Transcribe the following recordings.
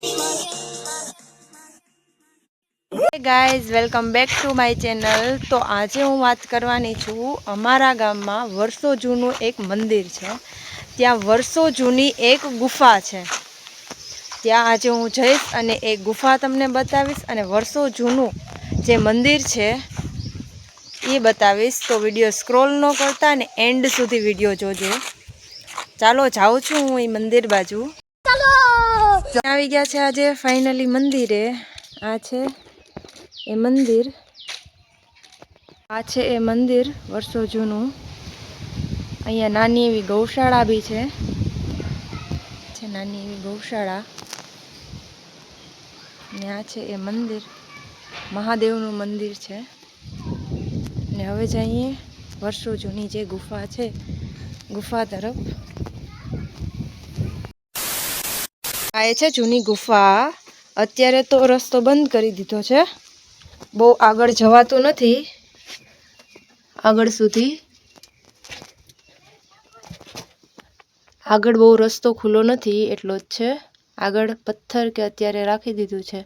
Hey guys welcome back to my channel. तो आज हूँ बात करवानी छूँ अमारा गाम में वर्षो जूनू एक मंदिर है। त्या वर्षो जूनी एक गुफा है। त्या आज हूँ जईश अने एक गुफा तमने बतावीश अने वर्षो जूनू जे मंदिर है ये बतावीश। तो विडियो स्क्रॉल न करता ने एंड सुधी विडियो जोजो। चालो जाऊँ छूँ हूँ ये मंदिर बाजू। आई गया है आज फाइनली मंदिरे। आ छे ए मंदिर, आ छे ए मंदिर वर्षो जूनू। अहींया नानी एवी गौशाळा भी छे, नानी एवी गौशाळा ने आ छे ए मंदिर महादेवनु मंदिर छे। ने हवे जईए वर्षो जूनी जे गुफा छे गुफा तरफ। आ छे जूनी गुफा। अत्यारे तो रस्तो बंद करी दीधो छे, बहु आगळ जवातुं नथी। आगळ सुधी आगळ बहु रस्तो खुलो नथी एटलो ज छे। आगळ पत्थर के अत्यारे राखी दीधुं छे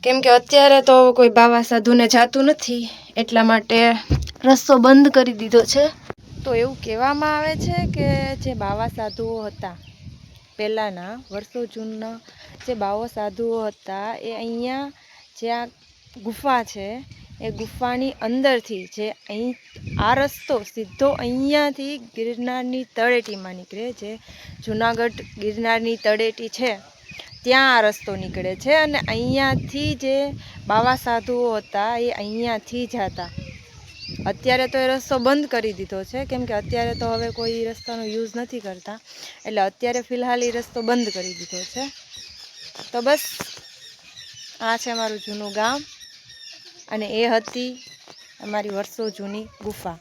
केम के अत्यारे तो कोई बाबा साधु ने जातुं नथी एटला माटे रस्तो बंद करी दीधो छे। तो एवुं कहेवामां आवे छे के जे बाबा साधुओ हता पहेलाना वर्षो जूना जे बाबा साधुओ हता ए अहींया जे आ गुफा है ए गुफानी अंदरथी जे अहीं आ रस्तो सीधो अहींयाथी गिरनारनी तळेटीमां निकळे। जे जूनागढ़ गिरनारनी तळेटी छे त्यां आ रस्तो निकळे छे अने अहींयाथी जे बाबा साधुओ हता ए अहींयाथी ज हता। अत्यारे तो ए रस्तो बंद करी दीधो छे केम के अत्यारे तो हवे कोई रસ્તાनो यूज नथी करता एटले अत्यारे फिलहाल ए रस्तो बंद करी दीधो छे। तो बस आ छे अमारुं जूनुं गाम अने ए हती अमारी वर्षो जूनी गुफा।